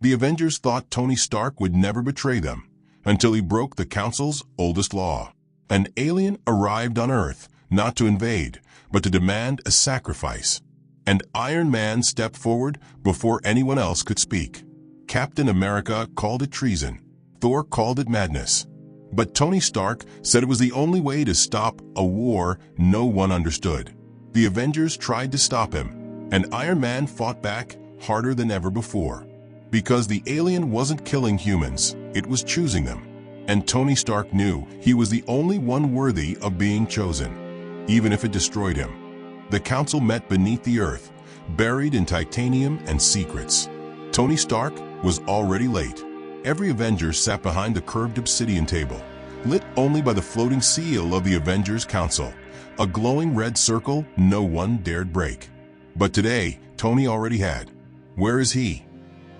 The Avengers thought Tony Stark would never betray them, until he broke the Council's oldest law. An alien arrived on Earth, not to invade, but to demand a sacrifice. And Iron Man stepped forward before anyone else could speak. Captain America called it treason. Thor called it madness. But Tony Stark said it was the only way to stop a war no one understood. The Avengers tried to stop him, and Iron Man fought back harder than ever before. Because the alien wasn't killing humans, it was choosing them. And Tony Stark knew he was the only one worthy of being chosen, even if it destroyed him. The Council met beneath the Earth, buried in titanium and secrets. Tony Stark was already late. Every Avenger sat behind the curved obsidian table, lit only by the floating seal of the Avengers Council, a glowing red circle no one dared break. But today, Tony already had. Where is he?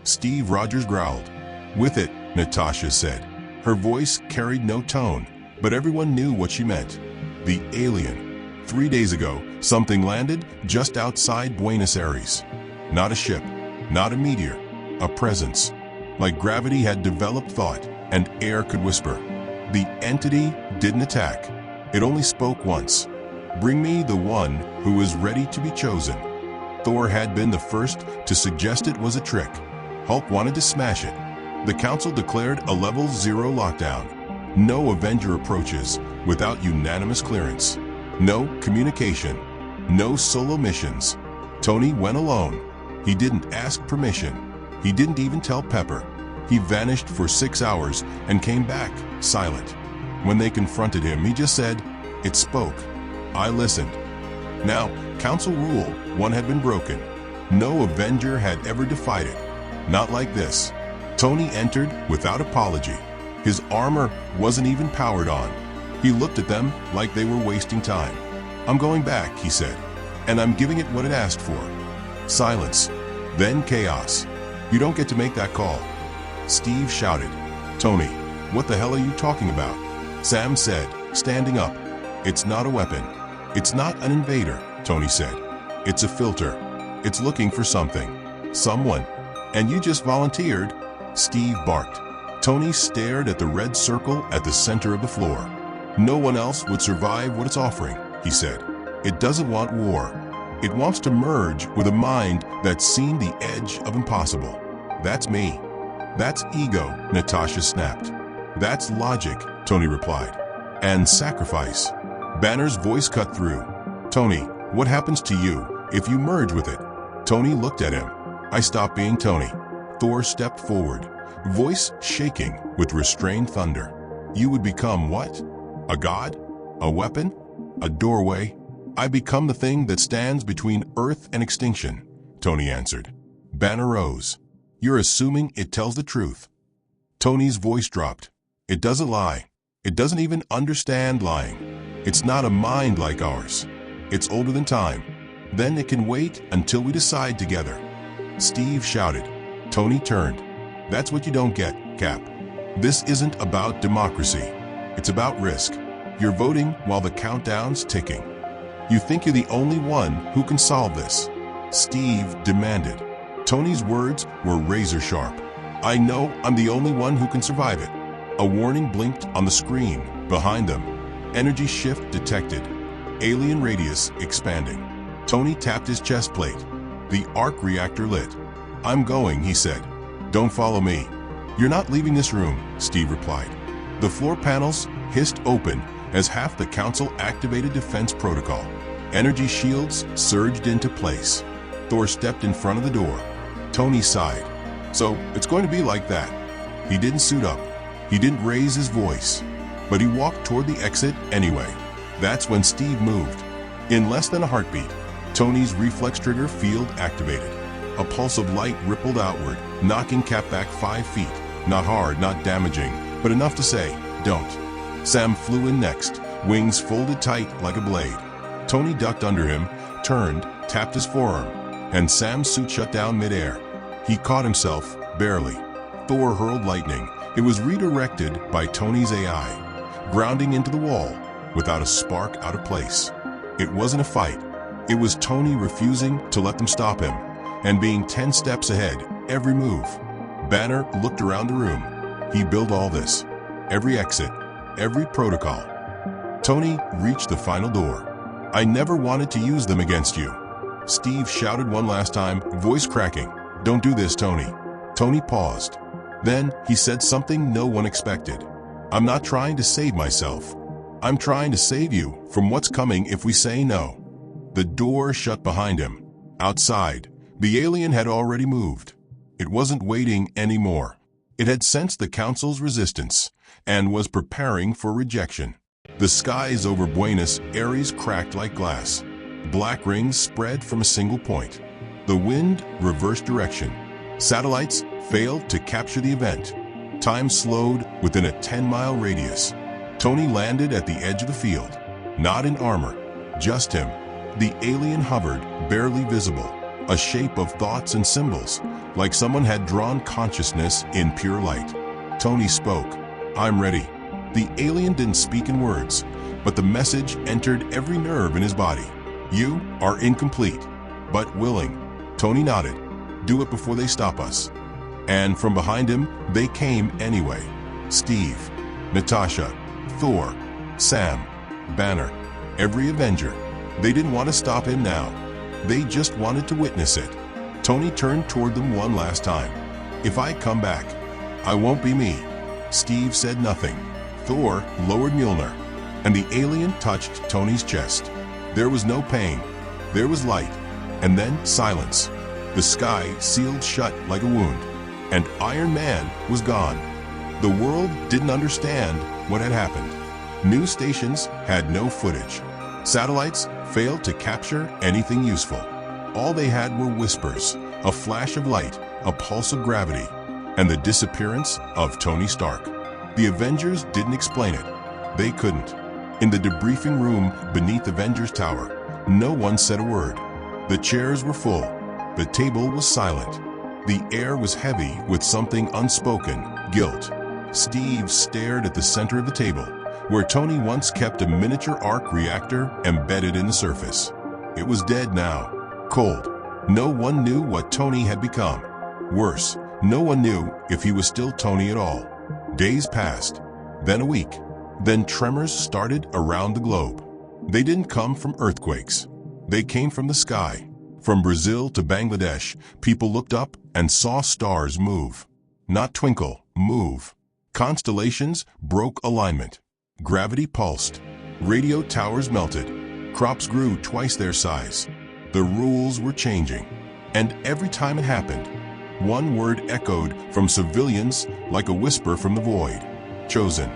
Steve Rogers growled. With it, Natasha said. Her voice carried no tone, but everyone knew what she meant. The alien. 3 days ago, something landed just outside Buenos Aires. Not a ship, not a meteor, a presence. Like gravity had developed thought, and air could whisper. The entity didn't attack. It only spoke once. Bring me the one who is ready to be chosen. Thor had been the first to suggest it was a trick. Hulk wanted to smash it. The Council declared a level 0 lockdown. No Avenger approaches without unanimous clearance. No communication. No solo missions. Tony went alone. He didn't ask permission. He didn't even tell Pepper. He vanished for 6 hours and came back, silent. When they confronted him, he just said, "It spoke. I listened." Now, Council Rule 1 had been broken. No Avenger had ever defied it. Not like this. Tony entered without apology. His armor wasn't even powered on. He looked at them like they were wasting time. "I'm going back," he said, "and I'm giving it what it asked for." Silence. Then chaos. "You don't get to make that call." Steve shouted. "Tony, what the hell are you talking about?" Sam said, standing up. "It's not a weapon. It's not an invader," Tony said. "It's a filter. It's looking for something. Someone. And you just volunteered." Steve barked. Tony stared at the red circle at the center of the floor. "No one else would survive what it's offering," he said. "It doesn't want war. It wants to merge with a mind that's seen the edge of impossible. That's me." "That's ego," Natasha snapped. "That's logic," Tony replied. "And sacrifice." Banner's voice cut through. "Tony, what happens to you if you merge with it?" Tony looked at him. "I stop being Tony." Thor stepped forward, voice shaking with restrained thunder. "You would become what? A god? A weapon? A doorway?" "I become the thing that stands between Earth and extinction," Tony answered. Banner rose. "You're assuming it tells the truth." Tony's voice dropped. "It doesn't lie. It doesn't even understand lying. It's not a mind like ours. It's older than time. Then it can wait until we decide together." Steve shouted. Tony turned. "That's what you don't get, Cap. This isn't about democracy. It's about risk. You're voting while the countdown's ticking. You think you're the only one who can solve this." Steve demanded. Tony's words were razor sharp. "I know I'm the only one who can survive it." A warning blinked on the screen behind them. Energy shift detected. Alien radius expanding. Tony tapped his chest plate. The arc reactor lit. "I'm going," he said. "Don't follow me." "You're not leaving this room," Steve replied. The floor panels hissed open as half the Council activated defense protocol. Energy shields surged into place. Thor stepped in front of the door. Tony sighed. "So it's going to be like that." He didn't suit up. He didn't raise his voice. But he walked toward the exit anyway. That's when Steve moved. In less than a heartbeat, Tony's reflex trigger field activated. A pulse of light rippled outward, knocking Cap back 5 feet. Not hard, not damaging, but enough to say, "Don't." Sam flew in next, wings folded tight like a blade. Tony ducked under him, turned, tapped his forearm, and Sam's suit shut down midair. He caught himself, barely. Thor hurled lightning. It was redirected by Tony's AI, grounding into the wall without a spark out of place. It wasn't a fight. It was Tony refusing to let them stop him, and being 10 steps ahead every move. Banner looked around the room. He built all this. Every exit, every protocol. Tony reached the final door. I never wanted to use them against you. Steve shouted one last time, voice cracking. Don't do this, Tony. Tony paused. Then he said something no one expected. I'm not trying to save myself. I'm trying to save you from what's coming if we say no. The door shut behind him. Outside, the alien had already moved. It wasn't waiting anymore. It had sensed the Council's resistance and was preparing for rejection. The skies over Buenos Aires cracked like glass. Black rings spread from a single point. The wind reversed direction. Satellites failed to capture the event. Time slowed within a 10-mile radius. Tony landed at the edge of the field. Not in armor, just him. The alien hovered, barely visible, a shape of thoughts and symbols, like someone had drawn consciousness in pure light. Tony spoke. I'm ready. The alien didn't speak in words, but the message entered every nerve in his body. You are incomplete, but willing. Tony nodded. Do it before they stop us. And from behind him, they came anyway. Steve, Natasha, Thor, Sam, Banner, every Avenger. They didn't want to stop him now. They just wanted to witness it. Tony turned toward them one last time. If I come back, I won't be me. Steve said nothing. Thor lowered Mjolnir, and the alien touched Tony's chest. There was no pain. There was light, and then silence. The sky sealed shut like a wound, and Iron Man was gone. The world didn't understand what had happened. News stations had no footage. Satellites failed to capture anything useful. All they had were whispers, a flash of light, a pulse of gravity, and the disappearance of Tony Stark. The Avengers didn't explain it. They couldn't. In the debriefing room beneath Avengers Tower, no one said a word. The chairs were full. The table was silent. The air was heavy with something unspoken, guilt. Steve stared at the center of the table, where Tony once kept a miniature arc reactor embedded in the surface. It was dead now, cold. No one knew what Tony had become. Worse, no one knew if he was still Tony at all. Days passed, then a week. Then tremors started around the globe. They didn't come from earthquakes. They came from the sky. From Brazil to Bangladesh, people looked up and saw stars move. Not twinkle, move. Constellations broke alignment. Gravity pulsed. Radio towers melted. Crops grew twice their size. The rules were changing. And every time it happened, one word echoed from civilians like a whisper from the void. Chosen.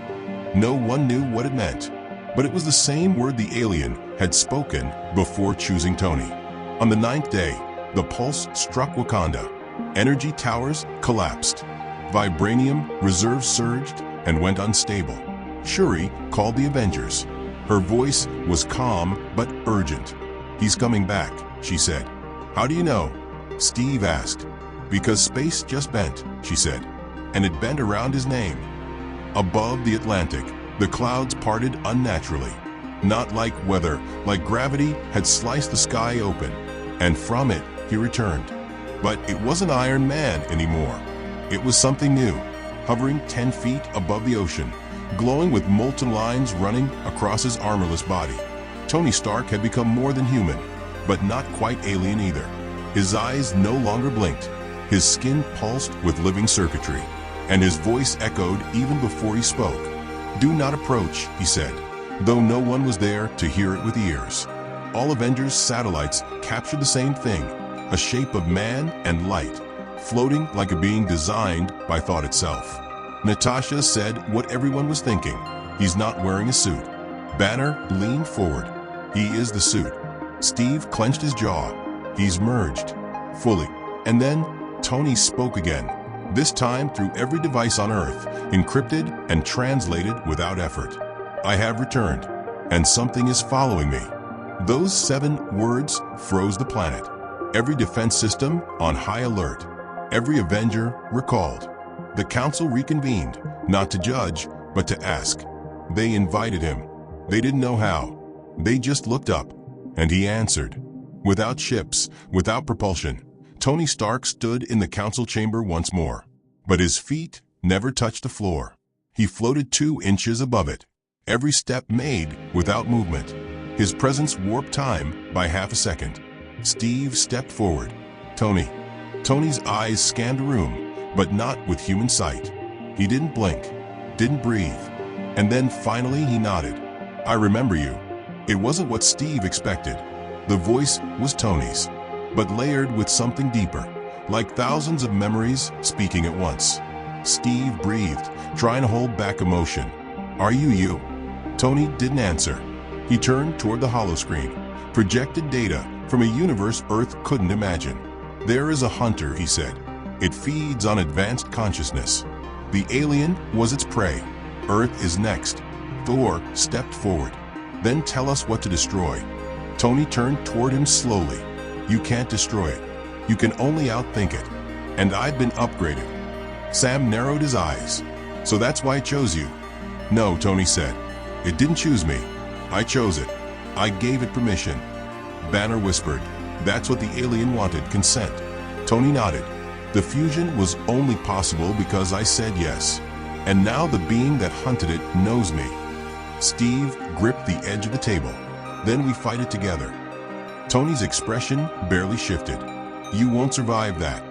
No one knew what it meant, but it was the same word the alien had spoken before choosing Tony. On the 9th day, the pulse struck Wakanda. Energy towers collapsed. Vibranium reserves surged and went unstable. Shuri called the Avengers. Her voice was calm but urgent. He's coming back, she said. How do you know? Steve asked. Because space just bent, she said, and it bent around his name. Above the Atlantic, the clouds parted unnaturally. Not like weather, like gravity had sliced the sky open, and from it he returned. But it wasn't Iron Man anymore. It was something new, hovering 10 feet above the ocean, glowing with molten lines running across his armorless body. Tony Stark had become more than human, but not quite alien either. His eyes no longer blinked. His skin pulsed with living circuitry, and his voice echoed even before he spoke. Do not approach, he said, though no one was there to hear it with ears. All Avengers satellites captured the same thing, a shape of man and light, floating like a being designed by thought itself. Natasha said what everyone was thinking. He's not wearing a suit. Banner leaned forward. He is the suit. Steve clenched his jaw. He's merged. Fully. And then Tony spoke again, this time through every device on Earth, encrypted and translated without effort. I have returned, and something is following me. Those 7 words froze the planet. Every defense system on high alert. Every Avenger recalled. The Council reconvened, not to judge, but to ask. They invited him. They didn't know how. They just looked up, and he answered. Without ships, without propulsion, Tony Stark stood in the council chamber once more. but his feet never touched the floor. He floated 2 inches above it, every step made without movement. His presence warped time by half a second. Steve stepped forward. Tony. Tony's eyes scanned the room, but not with human sight. He didn't blink, didn't breathe, and then finally he nodded. I remember you. It wasn't what Steve expected. The voice was Tony's, but layered with something deeper, like thousands of memories speaking at once. Steve breathed, trying to hold back emotion. Are you? Tony didn't answer. He turned toward the holoscreen, projected data from a universe Earth couldn't imagine. There is a hunter, he said. It feeds on advanced consciousness. The alien was its prey. Earth is next. Thor stepped forward. Then tell us what to destroy. Tony turned toward him slowly. You can't destroy it. You can only outthink it. And I've been upgraded. Sam narrowed his eyes. So that's why it chose you? No, Tony said. It didn't choose me. I chose it. I gave it permission. Banner whispered. That's what the alien wanted, consent. Tony nodded. The fusion was only possible because I said yes. And now the being that hunted it knows me. Steve gripped the edge of the table. Then we fight it together. Tony's expression barely shifted. You won't survive that.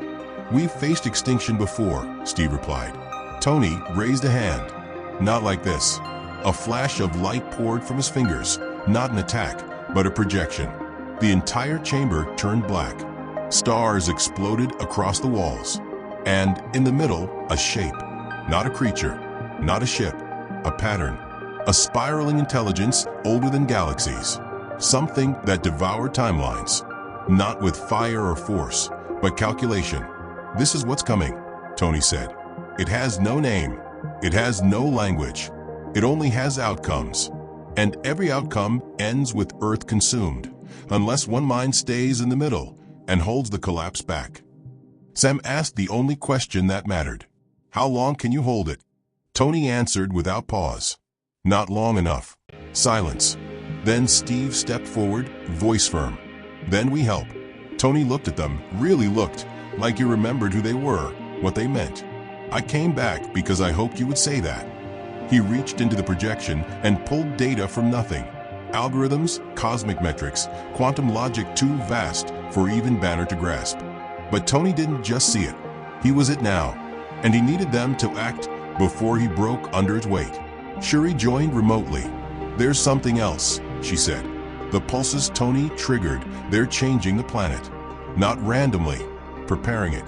We've faced extinction before, Steve replied. Tony raised a hand. Not like this. A flash of light poured from his fingers, not an attack, but a projection. The entire chamber turned black. Stars exploded across the walls. And in the middle, a shape. Not a creature, not a ship, a pattern. A spiraling intelligence older than galaxies. Something that devoured timelines. Not with fire or force, but calculation. This is what's coming, Tony said. It has no name. It has no language. It only has outcomes. And every outcome ends with Earth consumed, unless one mind stays in the middle and holds the collapse back. Sam asked the only question that mattered. How long can you hold it? Tony answered without pause. Not long enough. Silence. Then Steve stepped forward, voice firm. Then we help. Tony looked at them, really looked, like he remembered who they were, what they meant. I came back because I hoped you would say that. He reached into the projection and pulled data from nothing. Algorithms, cosmic metrics, quantum logic too vast for even Banner to grasp. But Tony didn't just see it. He was it now, and he needed them to act before he broke under its weight. Shuri joined remotely. There's something else, she said. The pulses Tony triggered, they're changing the planet. Not randomly, preparing it.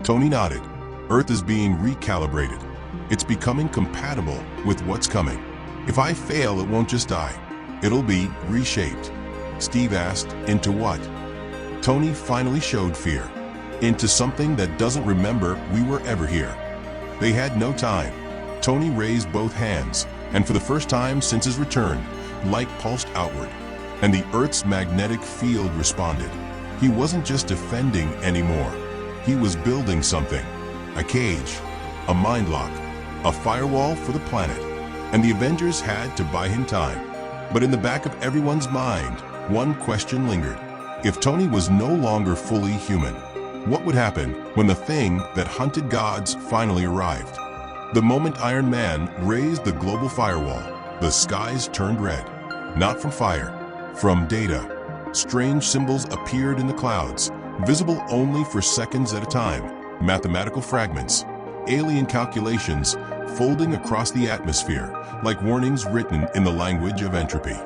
Tony nodded. Earth is being recalibrated. It's becoming compatible with what's coming. If I fail, it won't just die. It'll be reshaped. Steve asked, into what? Tony finally showed fear. Into something that doesn't remember we were ever here. They had no time. Tony raised both hands, and for the first time since his return, light pulsed outward, and the Earth's magnetic field responded. He wasn't just defending anymore. He was building something. A cage, a mind lock, a firewall for the planet, and the Avengers had to buy him time. But in the back of everyone's mind, one question lingered. If Tony was no longer fully human, what would happen when the thing that hunted gods finally arrived? The moment Iron Man raised the global firewall, the skies turned red. Not from fire, from data. Strange symbols appeared in the clouds, visible only for seconds at a time. Mathematical fragments, alien calculations folding across the atmosphere like warnings written in the language of entropy.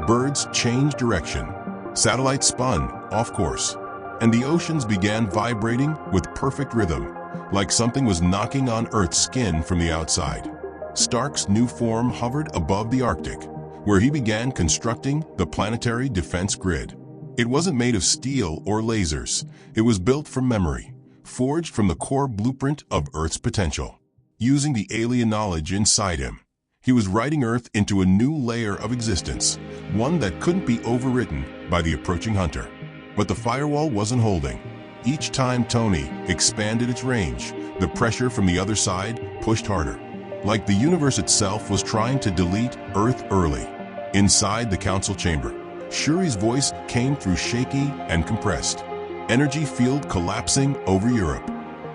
Birds changed direction. Satellites spun off course. And the oceans began vibrating with perfect rhythm, like something was knocking on Earth's skin from the outside. Stark's new form hovered above the Arctic, where he began constructing the planetary defense grid. It wasn't made of steel or lasers. It was built from memory, forged from the core blueprint of Earth's potential. Using the alien knowledge inside him, he was writing Earth into a new layer of existence, one that couldn't be overwritten by the approaching hunter. But the firewall wasn't holding. Each time Tony expanded its range, the pressure from the other side pushed harder. Like the universe itself was trying to delete Earth early. Inside the council chamber, Shuri's voice came through shaky and compressed. Energy field collapsing over Europe.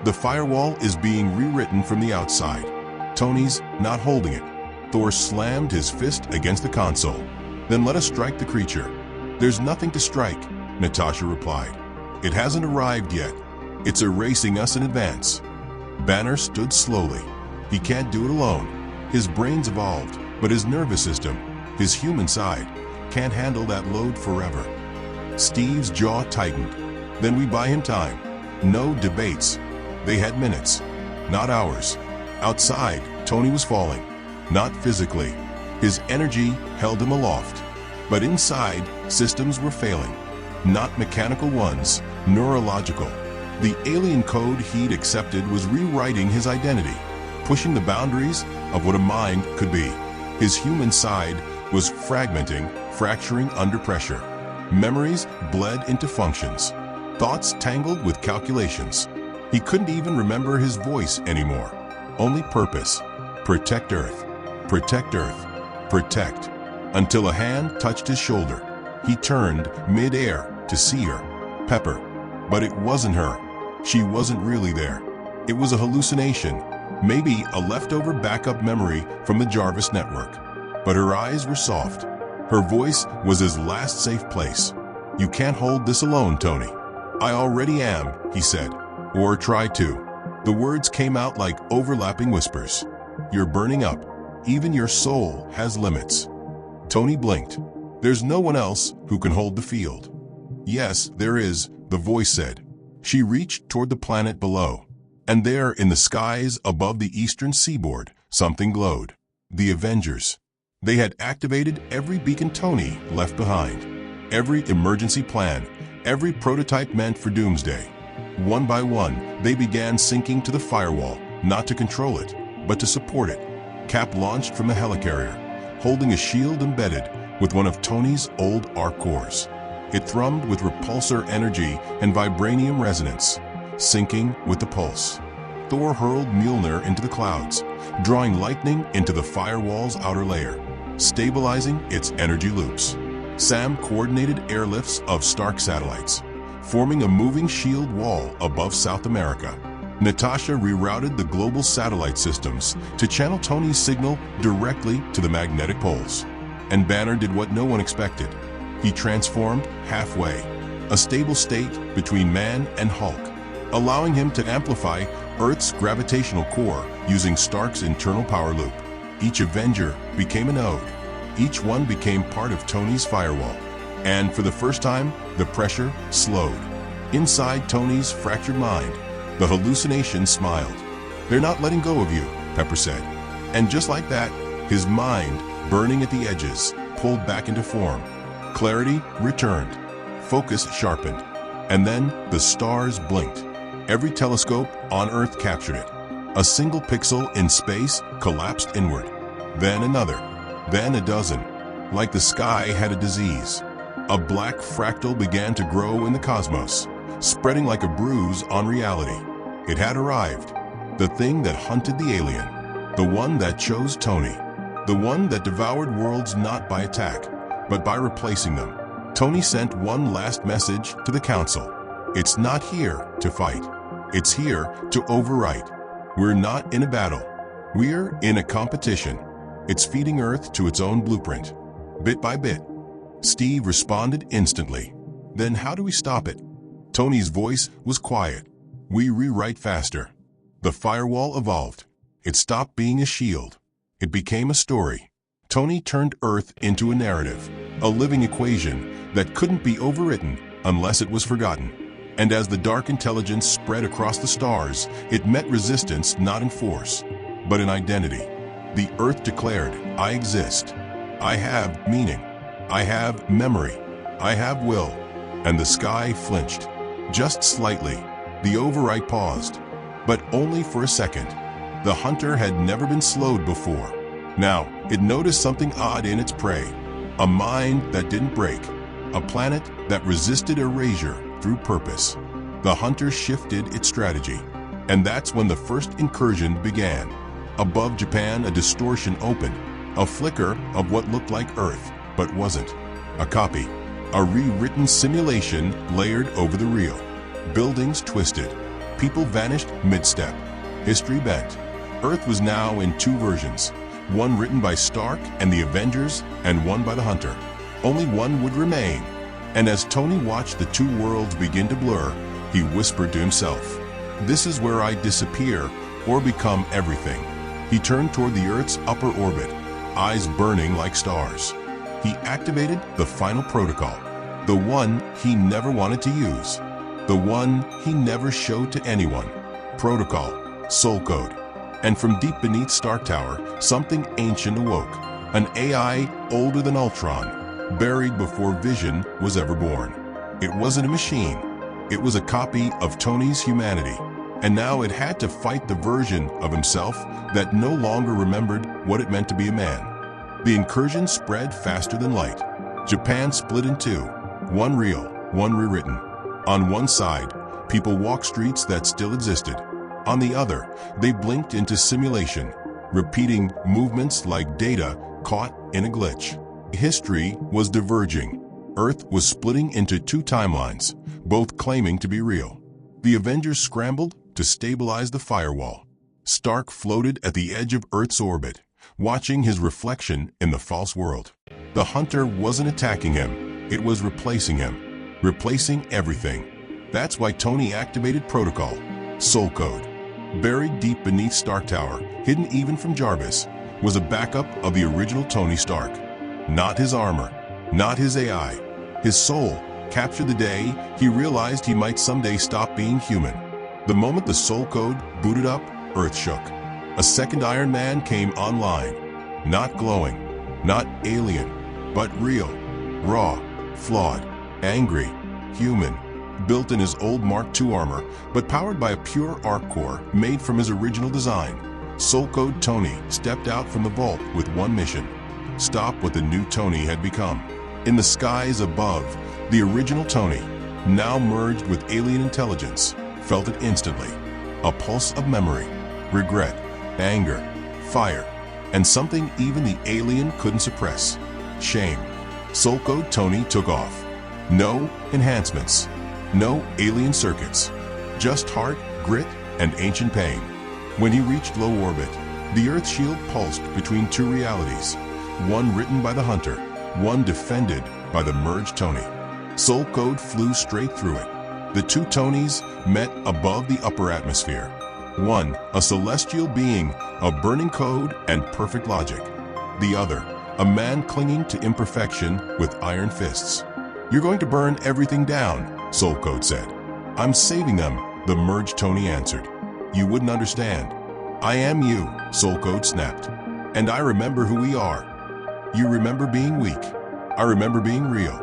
The firewall is being rewritten from the outside. Tony's not holding it. Thor slammed his fist against the console. Then let us strike the creature. There's nothing to strike, Natasha replied. It hasn't arrived yet. It's erasing us in advance. Banner stood slowly. He can't do it alone. His brain's evolved, but his nervous system, his human side, can't handle that load forever. Steve's jaw tightened. Then we buy him time. No debates. They had minutes, not hours. Outside, Tony was falling. Not physically. His energy held him aloft. But inside, systems were failing. Not mechanical ones, neurological. The alien code he'd accepted was rewriting his identity, pushing the boundaries of what a mind could be. His human side was fragmenting, fracturing under pressure. Memories bled into functions. Thoughts tangled with calculations. He couldn't even remember his voice anymore. Only purpose. Protect Earth. Protect Earth. Protect. Until a hand touched his shoulder. He turned mid-air to see her. Pepper. But it wasn't her. She wasn't really there. It was a hallucination. Maybe a leftover backup memory from the Jarvis network. But her eyes were soft. Her voice was his last safe place. You can't hold this alone, Tony. I already am, he said. Or try to. The words came out like overlapping whispers. You're burning up. Even your soul has limits. Tony blinked. There's no one else who can hold the field. Yes, there is, the voice said. She reached toward the planet below. And there, in the skies above the eastern seaboard, something glowed. The Avengers. They had activated every beacon Tony left behind. Every emergency plan, every prototype meant for doomsday. One by one, they began sinking to the firewall, not to control it, but to support it. Cap launched from a helicarrier, holding a shield embedded with one of Tony's old arc cores. It thrummed with repulsor energy and vibranium resonance, sinking with the pulse. Thor hurled Mjolnir into the clouds, drawing lightning into the firewall's outer layer, stabilizing its energy loops. Sam coordinated airlifts of Stark satellites, forming a moving shield wall above South America. Natasha rerouted the global satellite systems to channel Tony's signal directly to the magnetic poles. And Banner did what no one expected. He transformed halfway, a stable state between man and Hulk, allowing him to amplify Earth's gravitational core using Stark's internal power loop. Each Avenger became a node. Each one became part of Tony's firewall. And for the first time, the pressure slowed. Inside Tony's fractured mind, the hallucination smiled. They're not letting go of you, Pepper said. And just like that, his mind, burning at the edges, pulled back into form. Clarity returned. Focus sharpened. And then the stars blinked. Every telescope on Earth captured it. A single pixel in space collapsed inward. Then another. Then a dozen. Like the sky had a disease. A black fractal began to grow in the cosmos, spreading like a bruise on reality. It had arrived. The thing that hunted the alien. The one that chose Tony. The one that devoured worlds not by attack, but by replacing them. Tony sent one last message to the Council. It's not here to fight. It's here to overwrite. We're not in a battle. We're in a competition. It's feeding Earth to its own blueprint. Bit by bit. Steve responded instantly. Then how do we stop it? Tony's voice was quiet. We rewrite faster. The firewall evolved. It stopped being a shield. It became a story. Tony turned Earth into a narrative, a living equation that couldn't be overwritten unless it was forgotten. And as the dark intelligence spread across the stars, it met resistance not in force, but in identity. The Earth declared, I exist. I have meaning. I have memory. I have will. And the sky flinched. Just slightly. The overwrite paused. But only for a second. The hunter had never been slowed before. Now, it noticed something odd in its prey. A mind that didn't break. A planet that resisted erasure through purpose. The hunter shifted its strategy. And that's when the first incursion began. Above Japan, a distortion opened. A flicker of what looked like Earth, but wasn't. A copy. A rewritten simulation layered over the real. Buildings twisted. People vanished mid-step. History bent. Earth was now in two versions, one written by Stark and the Avengers, and one by the Hunter. Only one would remain. And as Tony watched the two worlds begin to blur, he whispered to himself, "This is where I disappear or become everything." He turned toward the Earth's upper orbit, eyes burning like stars. He activated the final protocol, the one he never wanted to use, the one he never showed to anyone. Protocol, Soul Code. And from deep beneath Stark Tower, something ancient awoke, an AI older than Ultron, buried before Vision was ever born. It wasn't a machine. It was a copy of Tony's humanity, and now it had to fight the version of himself that no longer remembered what it meant to be a man. The incursion spread faster than light. Japan split in two, one real, one rewritten. On one side, people walked streets that still existed. On the other, they blinked into simulation, repeating movements like data caught in a glitch. History was diverging. Earth was splitting into two timelines, both claiming to be real. The Avengers scrambled to stabilize the firewall. Stark floated at the edge of Earth's orbit, watching his reflection in the false world. The Hunter wasn't attacking him, it was replacing him. Replacing everything. That's why Tony activated Protocol, Soul Code. Buried deep beneath Stark Tower, hidden even from Jarvis, was a backup of the original Tony Stark. Not his armor, not his AI. His soul captured the day he realized he might someday stop being human. The moment the Soul Code booted up, Earth shook. A second Iron Man came online. Not glowing, not alien, but real, raw, flawed, angry, human. Built in his old Mark II armor, but powered by a pure arc core made from his original design. Soul Code Tony stepped out from the vault with one mission: stop what the new Tony had become. In the skies above, the original Tony, now merged with alien intelligence, felt it instantly. A pulse of memory, regret, anger, fire, and something even the alien couldn't suppress: shame. Soul Code Tony took off. No enhancements. No alien circuits, just heart, grit, and ancient pain. When he reached low orbit, the Earth shield pulsed between two realities, one written by the Hunter, one defended by the merged Tony. Soul Code flew straight through it. The two Tonys met above the upper atmosphere. One, a celestial being of burning code and perfect logic. The other, a man clinging to imperfection with iron fists. "You're going to burn everything down," Soul Code said. "I'm saving them," the merged Tony answered. "You wouldn't understand. I am you," Soul Code snapped. "And I remember who we are. You remember being weak. I remember being real."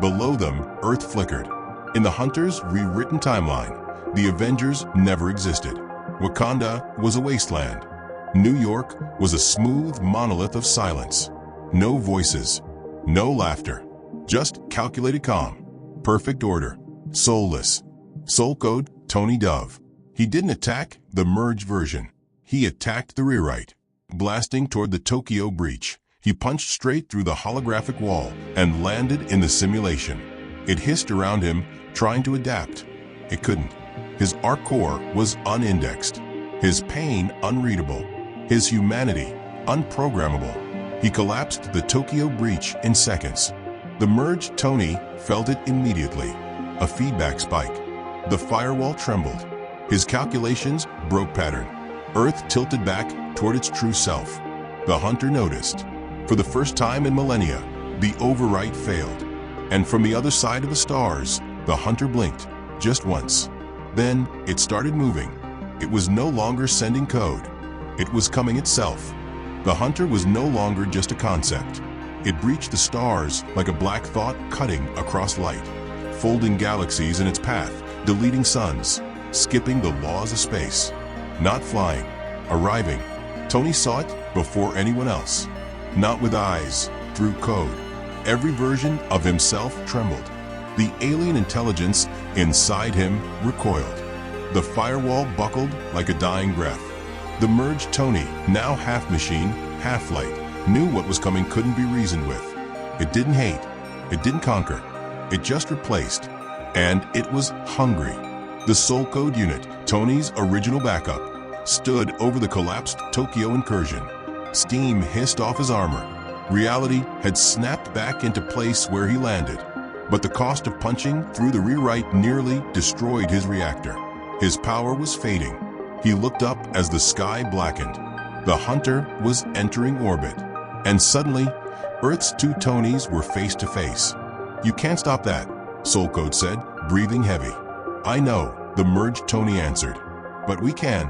Below them, Earth flickered. In the Hunter's rewritten timeline, the Avengers never existed. Wakanda was a wasteland. New York was a smooth monolith of silence. No voices, no laughter. Just calculated calm, perfect order, soulless. Soul Code Tony Dove. He didn't attack the merged version. He attacked the rewrite. Blasting toward the Tokyo breach, he punched straight through the holographic wall and landed in the simulation. It hissed around him, trying to adapt. It couldn't. His arc core was unindexed. His pain unreadable. His humanity unprogrammable. He collapsed the Tokyo breach in seconds. The merged Tony felt it immediately. A feedback spike. The firewall trembled. His calculations broke pattern. Earth tilted back toward its true self. The Hunter noticed. For the first time in millennia, the overwrite failed. And from the other side of the stars, the Hunter blinked, just once. Then it started moving. It was no longer sending code. It was coming itself. The Hunter was no longer just a concept. It breached the stars like a black thought cutting across light, folding galaxies in its path, deleting suns, skipping the laws of space. Not flying, arriving. Tony saw it before anyone else. Not with eyes, through code. Every version of himself trembled. The alien intelligence inside him recoiled. The firewall buckled like a dying breath. The merged Tony, now half machine, half light, knew what was coming couldn't be reasoned with. It didn't hate. It didn't conquer. It just replaced. And it was hungry. The Soul Code unit, Tony's original backup, stood over the collapsed Tokyo incursion. Steam hissed off his armor. Reality had snapped back into place where he landed. But the cost of punching through the rewrite nearly destroyed his reactor. His power was fading. He looked up as the sky blackened. The Hunter was entering orbit. And suddenly, Earth's two Tonys were face to face. "You can't stop that," Soul Code said, breathing heavy. "I know," the merged Tony answered. "But we can."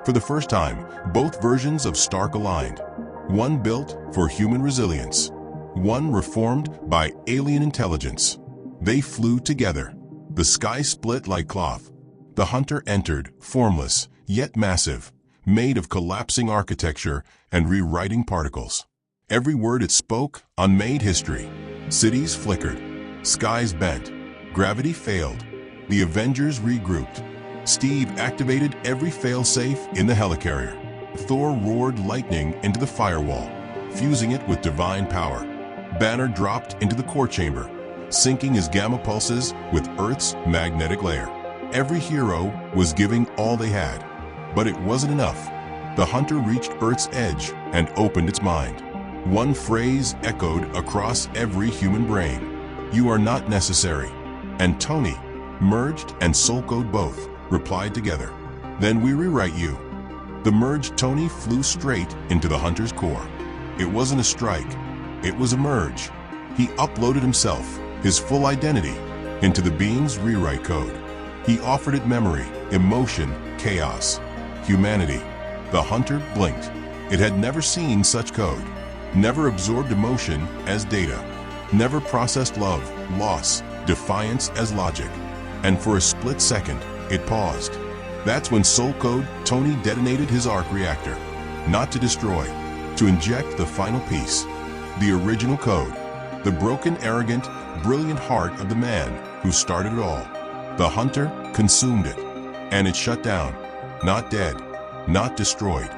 For the first time, both versions of Stark aligned. One built for human resilience. One reformed by alien intelligence. They flew together. The sky split like cloth. The Hunter entered, formless, yet massive, made of collapsing architecture and rewriting particles. Every word it spoke unmade history. Cities flickered. Skies bent. Gravity failed. The Avengers regrouped. Steve activated every failsafe in the helicarrier. Thor roared lightning into the firewall, fusing it with divine power. Banner dropped into the core chamber, syncing his gamma pulses with Earth's magnetic layer. Every hero was giving all they had. But it wasn't enough. The Hunter reached Earth's edge and opened its mind. One phrase echoed across every human brain. "You are not necessary." And Tony, merged and Soul Code both, replied together. "Then we rewrite you." The merged Tony flew straight into the Hunter's core. It wasn't a strike. It was a merge. He uploaded himself, his full identity, into the being's rewrite code. He offered it memory, emotion, chaos, humanity. The Hunter blinked. It had never seen such code, never absorbed emotion as data, never processed love, loss, defiance as logic. And for a split second, it paused. That's when Soul Code Tony detonated his arc reactor. Not to destroy, to inject the final piece. The original code. The broken, arrogant, brilliant heart of the man who started it all. The Hunter consumed it. And it shut down. Not dead, not destroyed,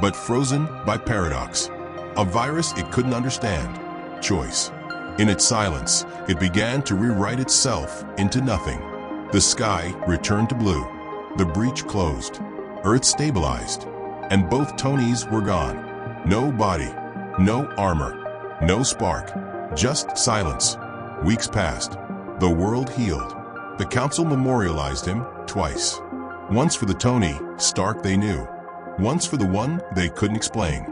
but frozen by paradox. A virus it couldn't understand. Choice. In its silence, it began to rewrite itself into nothing. The sky returned to blue. The breach closed. Earth stabilized. And both Tonys were gone. No body, no armor, no spark, just silence. Weeks passed. The world healed. The council memorialized him twice. Once for the Tony Stark they knew. Once for the one they couldn't explain.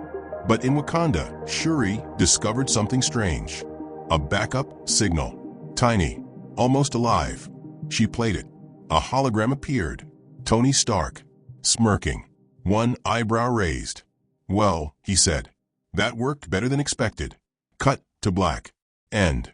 But in Wakanda, Shuri discovered something strange. A backup signal. Tiny, almost alive. She played it. A hologram appeared. Tony Stark, smirking, one eyebrow raised. "Well," he said, "that worked better than expected." Cut to black. End.